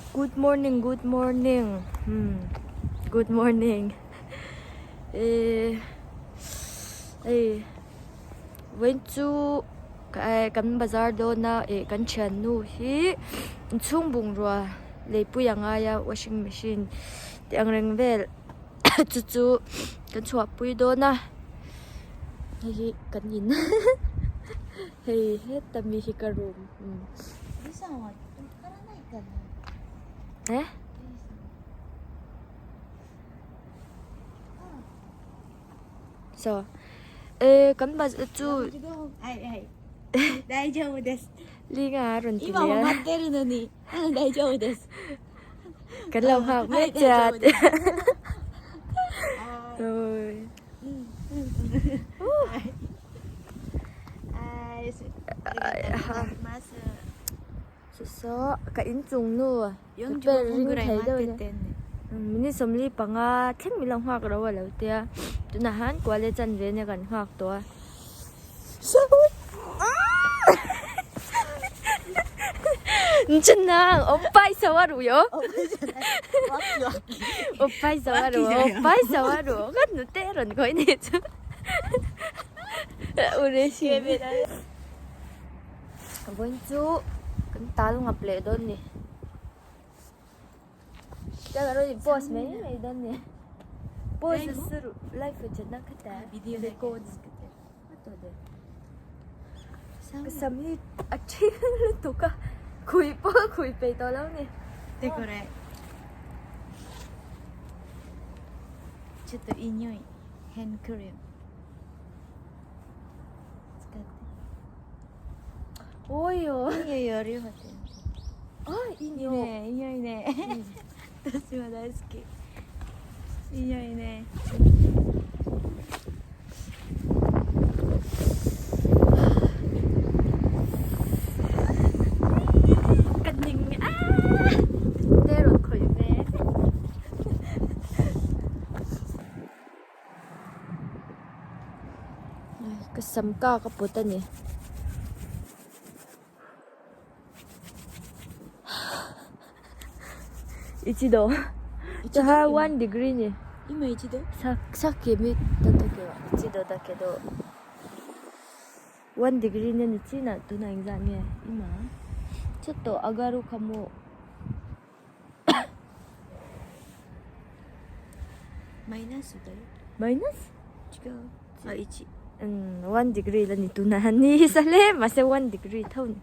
Good morning, good morning. Good morning. Went to kan bazaar do na kan chan nu hi chung bung ro le pu yang aya washing machine ti ang reng vel chu kan chua pui do na hi kan in hey het tami hi ka room. リさんはわからないかな。Eh? So, kan ba chu はいはい。大丈夫です。 li nga ron ti 今も ya. 待ってるのに、大丈夫です。 Kan lau hak me はい大 chat. 丈夫です。はい。 Rồi. はい。ありがとうございます。 So, kain chung nu. 45分ぐらい待っててんね。 Mini somli pa nga theng mi lang hak raw lo tia. Tunahan kwa le chan ve ne kan hak to. Nchana, oppai sawaruyo. Oppai sawaru, oppai sawaru. Kan nu teron ko ini chu. Ureshi. Bonju. Kan talu ngaple don ni. Jaga ro boss me don ni. Boss suru live chana kata video record kata. Ato de. Samli achi to ka. คุยไปตัวแล้วนี่でこれちょっといい匂いヘンクリーム使っておいよいい匂いあるよってあいいいい匂いねいい匂いね私は大好きいい匂いね Kasam ka kaputan ni. Ichido. Cha 1 degree ni. 今一度さっき見た時は1度だけど1 degree ねにちなどないんじゃね今ちょっと上がるかもマイナスだよマイナス違うあ1 1 degree lang ito na ni Salem masa 1 degree taon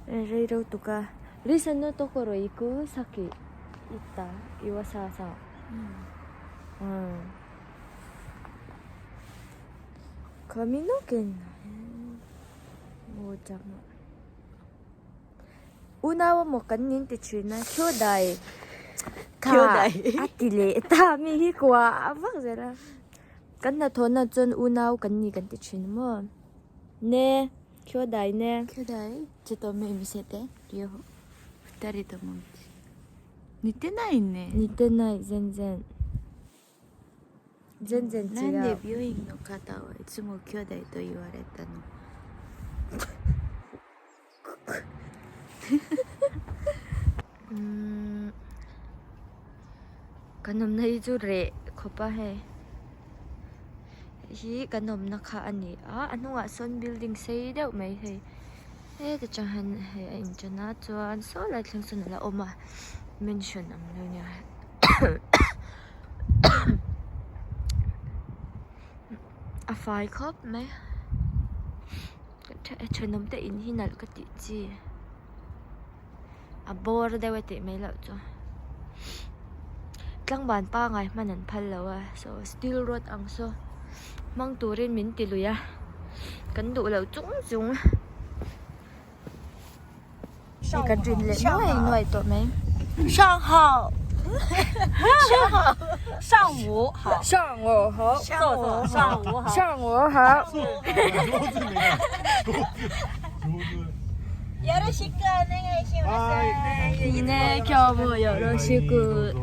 raw to ka Risan no tokoro iku saki ita Iwasasa 髪の毛ねもうちゃん Una mo kanin ti china kyodai Kyodai atile tami hi kwa avak zera kanna thona chon una kanni kan ti chin mo ne kyodai ne 兄弟ちょっと目見せて両方二人とも似てないね似てない全然違うなんで病院の方はいつも兄弟と言われたのkanom na ijure ko pa he hi kanom na ka ani ano nga son building say daw may he ta chahan he in chana chuan so lai thlang sun la oma mention ang lo nya a fai khop mai chanom te in hinal ka ti chi a bor dewete mai lo cho tlang ban pa ngai manan phal lawa so steel road ang so mang turin min tiluya kan du lo chung kan rin le noi to mai 上好上午好上午好上午好上午好よろしくお願いしますいいね今日もよろしく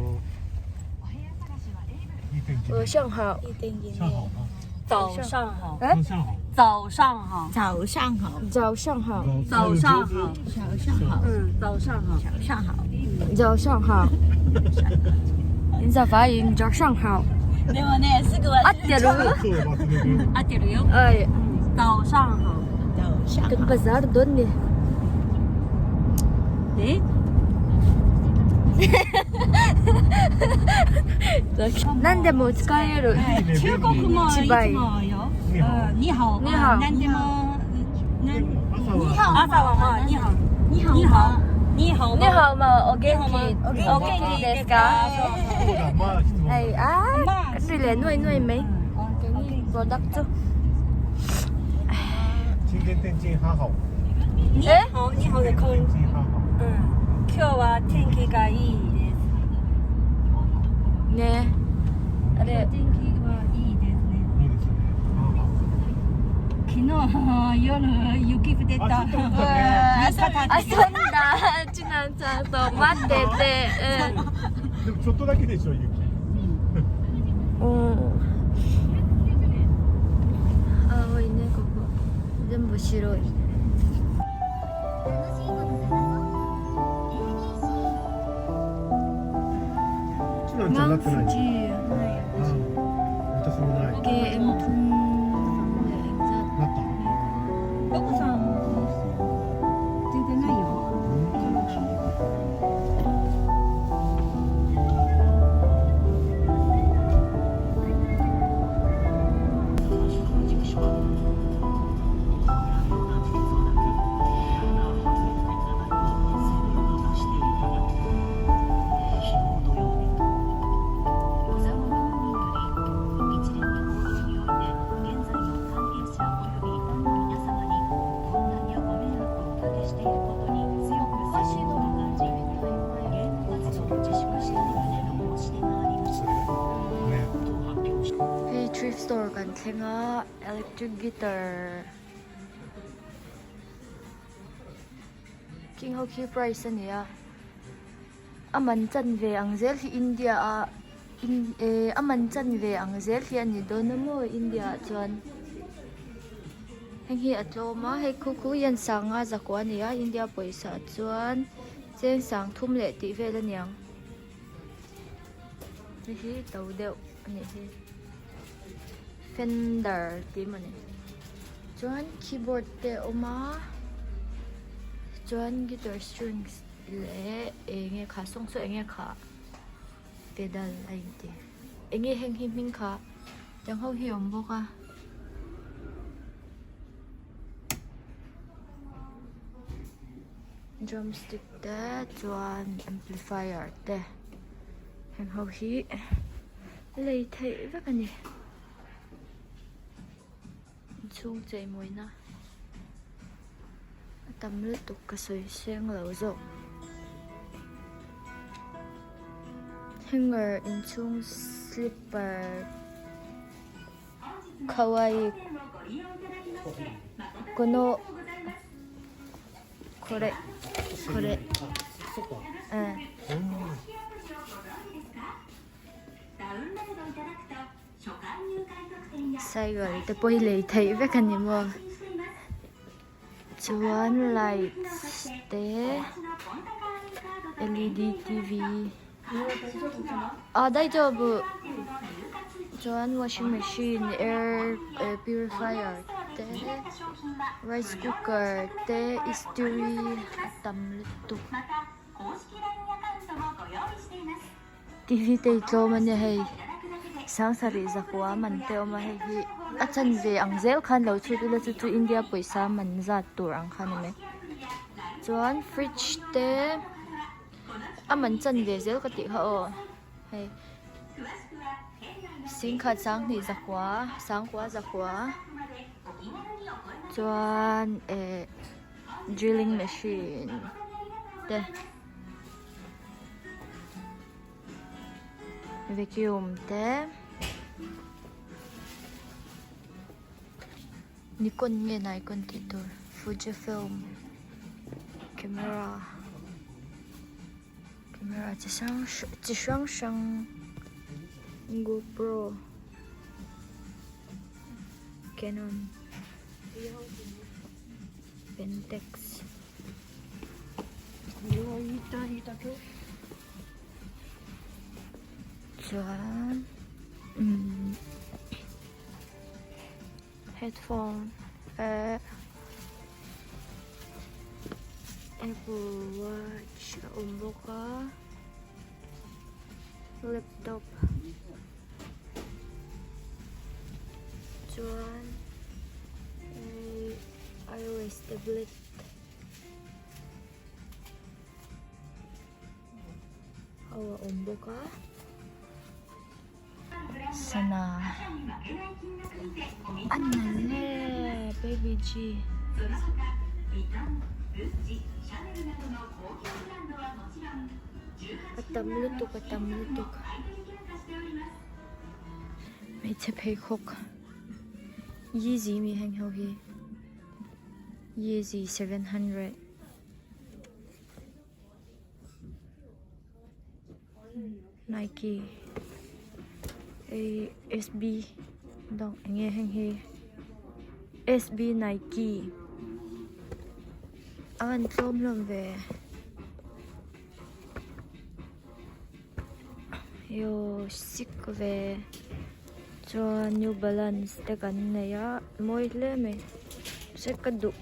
上好いい天気ね上好吗？早上好，哎上好。早早上好，早上好，早上好，早上好，早上好，早上好，早上好。早上好。你咋发音？早上好。でもね、すぐ忘合っれてる？合ってるよ。哎，早上好。早上 跟好。 bazar doon eh. え？何でも使える。中国もいつ一倍もよ。你好。你好何でも。朝朝はまあ你好。你好你好。你好。你好嘛、お元気。おお元気ですか？係啊，まあ。跟住嚟nuôi mấy cái này product chứ. 今天天气还好，你好，你好的空。天气还好。今日は天気がいいです。 ね。あれ、天気はいいですね。いいですね。昨日夜雪降ってた。あ、ちょっと待ってね。あ、そんな、ちなんちゃんと待ってて、でもちょっとだけでしょ雪。うん。青いね、ここ。全部白い。ちなんちゃんなってない。私もない。 KM 통なった。ロコさん全然ないよ。Hey, thrift store kan thenga electric guitar. King Hoki price ania. Aman chan ve ang zel hi India a aman chan ve ang zel hi ani don mo India chuan. Heng hi atoma hei kuku yan sanga zakwa nia India poisa chuan chen sang thum le ti ve la niang. Hi tau deuh ani hi. Fender ti mani. Chuan keyboard te oma. Chuan guitar strings le enge kha song so enge kha pedal ai ti. Enge heng him hing kha chang ho hi om boka. Drumstick te chuan amplifier te. Heng ho hi lei thei vek ani. Chung chạy mùi na tầm lít tục cả sôi sen lẩu rộng hanger in chung slipper kawaii kono kore kore sai rồi tới bôi lì thấy với cái gì mà chuan lights te LED TV đây cho bu chuan washing machine air purifier te rice cooker te istiri tam litu TV te cho mane hay sang sari zakwa man te oma he hi achan ve ang zel khan lo chu la chu India poisa man za tur ang khan me chuan fridge te aman chan ve zel ka ti ha o hey sing kha sang ni zakwa sang kwa zakwa chuan drilling machine te vacuum te Nikon nghe này con thị tur Fujifilm camera chỉ sang GoPro Canon Pentex. Chuan headphone, Apple Watch, umboka, laptop, chuan iOS tablet, hawa umboka, sana annale baby G. Katamlutuk. May tapay hook. Yeezy mi hang ho hi. Yeezy 700. Nike. SB. Dong nghe hang hi. SB Nike. Awan tlom lom ve. Yo sick ve. Cho New Balance te kan ne ya moi le me. Se ka du.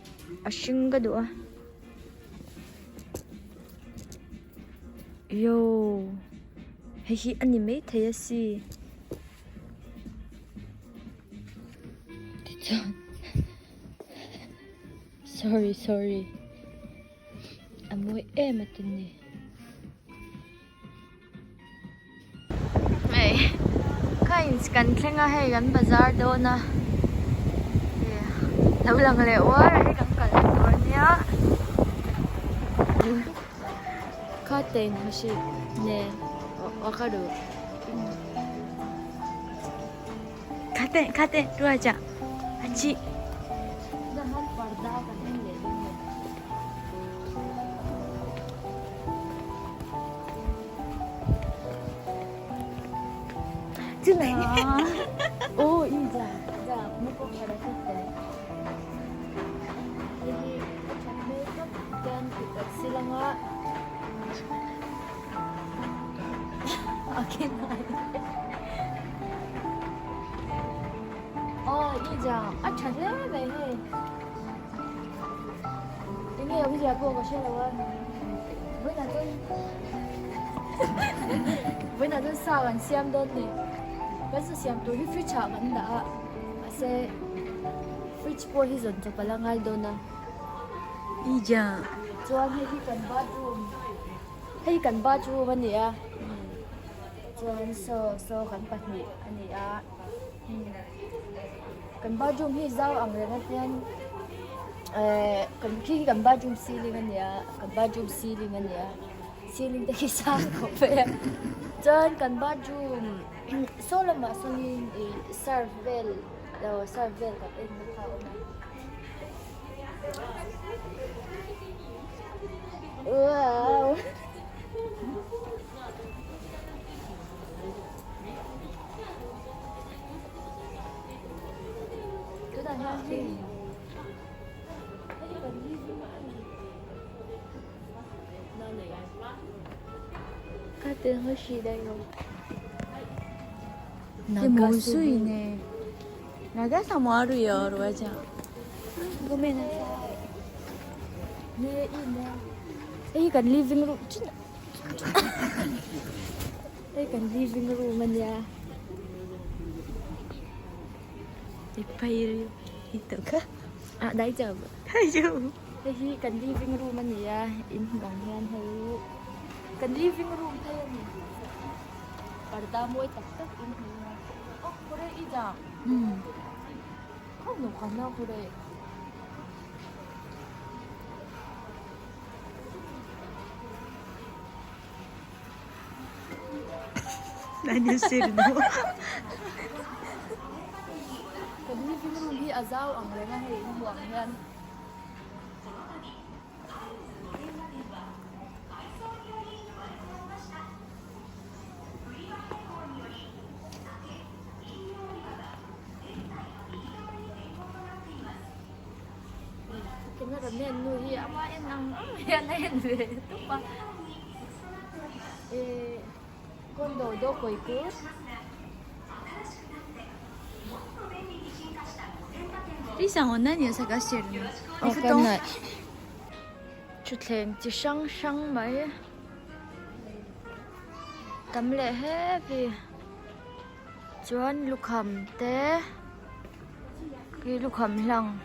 Ashing ka du ah. Yo. Hi anime thaya si. Sorry. Amoy matin ni. May kain skan tlenga hay gan bazar do na. Lâu lang le war hay gan kal niya. Katen hashi ne wakaru. Katen ruaja. Haji. Dahan parda kan le. Oh, iya. Dah, muka pada kita. Jadi, makeup dan kita silangga. Okay, oh, iya. Acha deh, behe. Ini aku jago kasih lawan. Buena tu sawan siam don ni. Kasi siam tu hi fridge hagan da. Kasi fridge po hi zon sa palangal do na. Ija. Chuan hi kan bathroom. Hi kan bathroom ani a. Chuan so kan patni ani a. Kan bathroom hi zau ang renat yan. Kan bathroom ceiling ani a. Kan bathroom ceiling ani a. Ceiling taki sa ko pe. Chuan kan bathroom so lama sungin servel ka en mukha na. Wow. Kita happy. Katen hoshi da yo. 모수이네. 나가서 뭐하루요, 로아자. Gomena sa. Ne ina. Kan living room. Kan living room man ya. 이파이를 이따가. Ah, daijab. 다이죠. Kan living room man ya. In bang yan hayo. Kan living room tayo ni. Parda mo itak in hayo. Oh, kore ija. Ano ka na kore? 나뉴스를 Kan living room hi azaw ang renga hay huwang yan. men nu hi ama en ang yan na yan to pa kondo do ko ikuリさんは何を探してるの？お布団。わかんない주택 지상상 말 담래 해비 주한 루캄때 그 루캄랑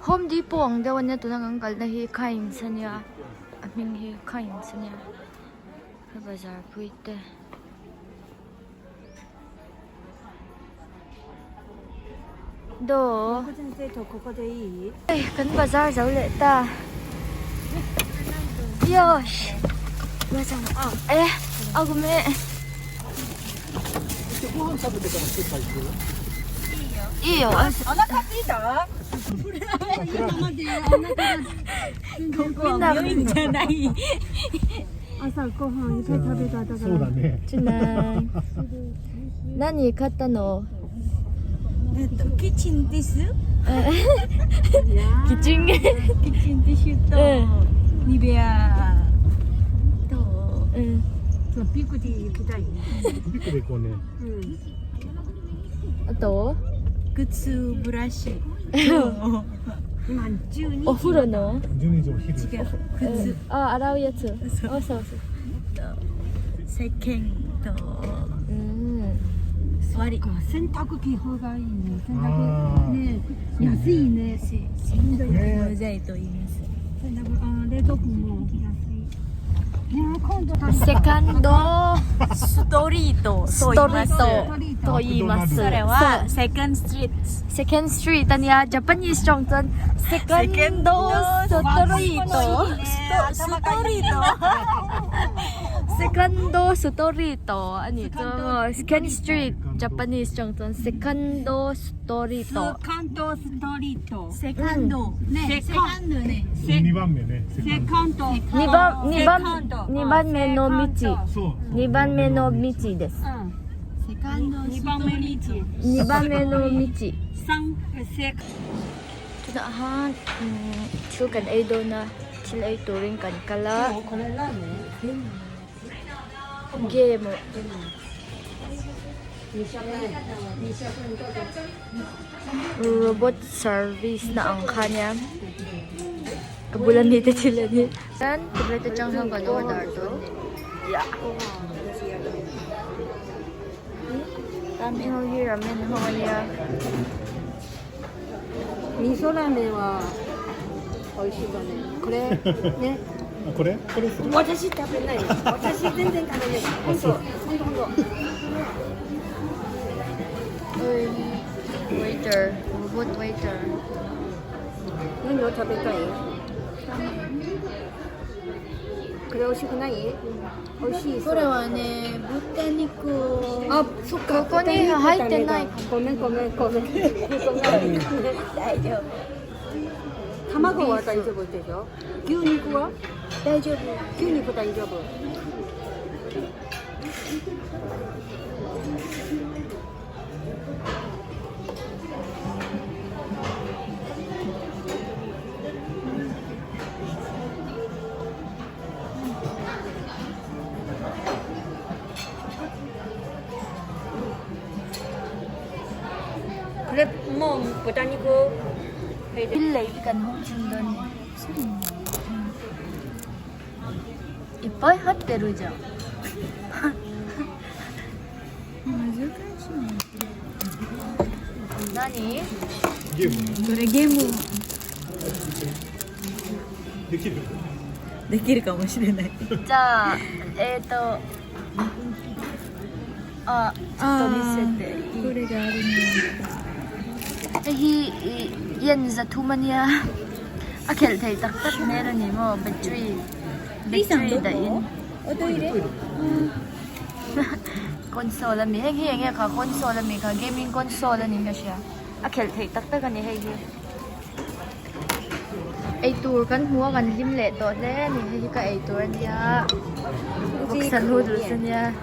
홈디포 엉대원에 도나간 갈나히 카임사냐 아밍히 카임사냐 그 바जार 부이때 너 ここ先生とここでいい？ 간 바जार 자울랬다 요시 맞아 에 아구메ご飯食べてからスーパー行く 이요 お腹すいた？ここは病院じゃない。朝ご飯いっぱい食べただから。そうだね 주나何買ったのキッチンティッシュ？キッチンキッチンティッシュとニベアとそうピクで行きたい。ビッグで行こうねあと靴ブラシ。今12時。お風呂の12時お昼違う。靴。あ洗うやつそうそう石鹸と割り。洗濯機方がいいね。洗あー濯ね安いね。洗濯物剤と言います。洗濯冷凍庫も安い。ね今度セカンドストリートストリートと言いますそれはセカンドストリート。セカンドストリートにはジャパニーズジョンソンセカンドストリートストリート。セカンドストリートอันนี้ก็セカンドストリートジャパニーズジョンソンセカンドストリート関東ストリート。セカンド。ね。セカンドね。 2番目ねセカンド関東。 2番目の道そう2番目の道ですセカンド2番目に2番目の道3セ Tuna ahan Chukan ay do na sila ay turing kan kala これラーメン game robot service na ang kanya kabulan dito sila ni dan kompleto chang sang kan order doon ya kami ho ramen ho niya 味噌ラーメンは美味しいわね。これね。あこれこれ私食べない。私全然食べない。本当本当。 waiter robot waiter 何を食べたい？これ美味しくない？美味しい。これはね、豚肉を。あ、そっか。ここに入ってない。ごめんごめんごめん。大丈夫。卵は大丈夫でしょ？牛肉は？大丈夫。牛肉大丈夫。これもう豚肉。 Pilay kan hong doonいっぱい入ってるじゃん何ゲームこれゲームできるできるかもしれない。じゃああ、ちょっと見せていいこれがあるね。Hi yan za thumania akhel thei tak tak nera ni mo battery da in おトイレ。console mi heng heng ka console mi ka gaming console ni nga siya akhel thei tak tak ani hei hi ai tur kan huwa kan lim le to le ni hei ka ai tur ania buksan hu du sanya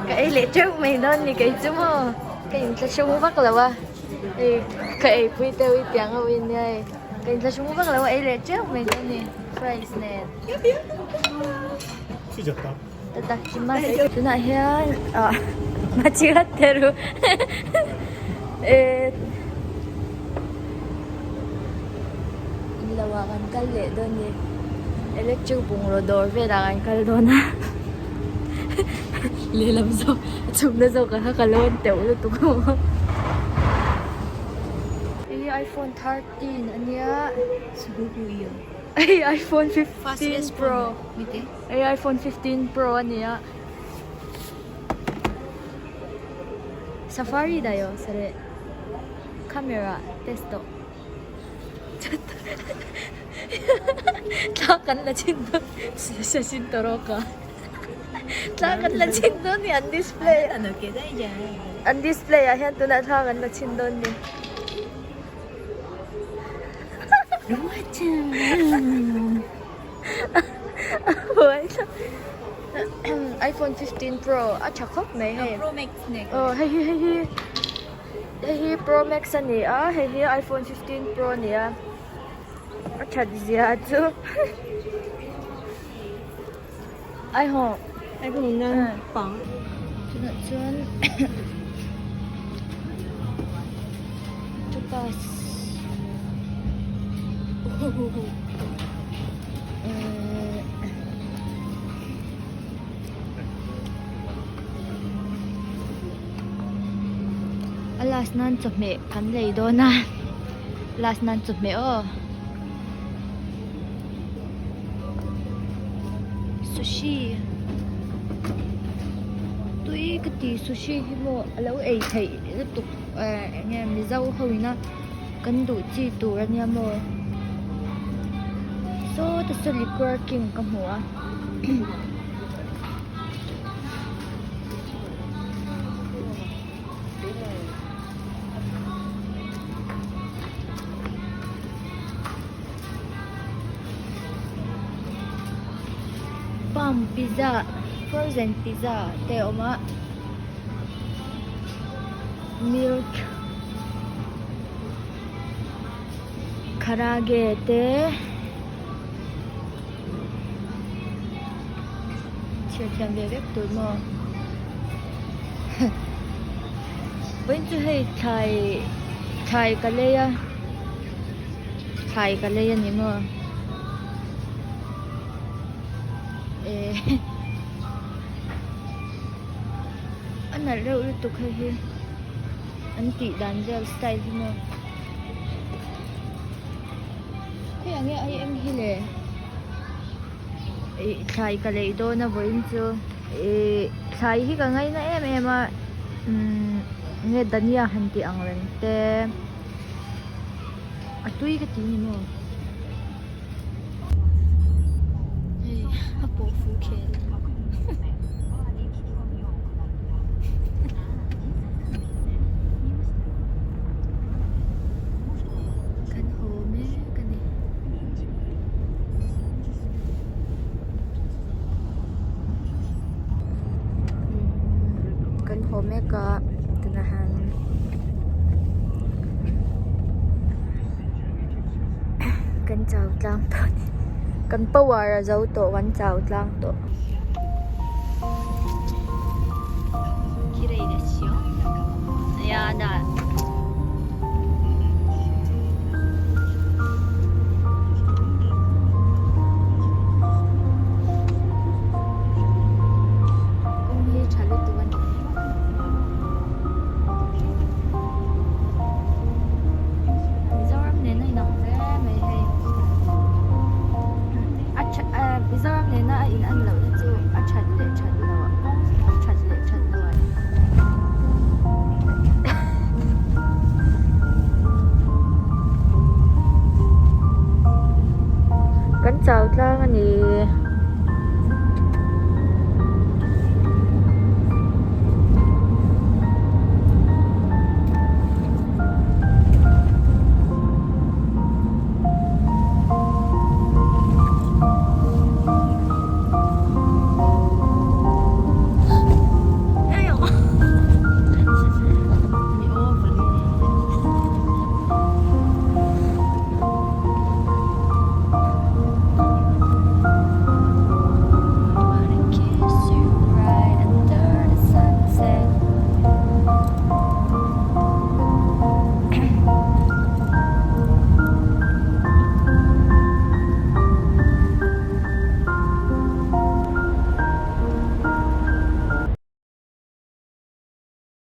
cái lệ trước mày đơn thì cái chứ mà cái ta show bắt là ba cái vui teo vui tiếng ở bên đây cái là chúng bác là ấy lệ trước mình đây nè price nè 찢었다. 딱 지마스 누나 해야 아 마치가테루 에 ilawakan kali doon eh electric bungro door ve dakan kal doon na lilam so chum na so ka kalon te ulo to ko iPhone 13 anya Siguro yun. ay iPhone 15 Fastest Pro Mite? ay iPhone 15 Pro anya Safari だよそれカメラテストちょっとtakan na cindon写真撮ろうかtakan na cindon ni ang display Ano, kita dyan. ang display ayan to na takan na cindon ni iPhone 15 Pro à chắc khóc này hay Pro Max ne. hay Pro Max này à hay iPhone 15 Pro này à chắc gì à chứ ai hả Ai có mình phẳng. Tuna chun Tupas Alas nan chụp mẹ cắn lầy đó na Alas nan chụp mẹ Sushi Tui cái tí sushi hi mo alo ai thei tiếp tục nghe mi dâu hồi na cân đủ chi tủ ra nha mo so ta sẽ liquor king cầm hoa Palm pizza, frozen pizza, teo ma milk, karage te, chia thêm về bếp tuổi mò. Bên chú hay thai cái lê nhỉ mò. Anh là đâu được tục hay hi anh tỷ đàn gel style hi mà thế anh ấy em hi lệ thai cái lệ đó na với chứ thai hi cái ngày na em à nghe dania hành ti ang ren te à tui cái tiếng mà Apo Phuket. Kan home kan ni. Kan home ka tinahan. Kan chào tlang to. Kan pawara zau to wan chào tlang to. Kirei desu yo. Ya da. Only chale tuwan. Mizoram ne nai nang ve mai hai. Mizoram ne na in an lo na chu a chat lo. Chat lo. Kan chào tlang ani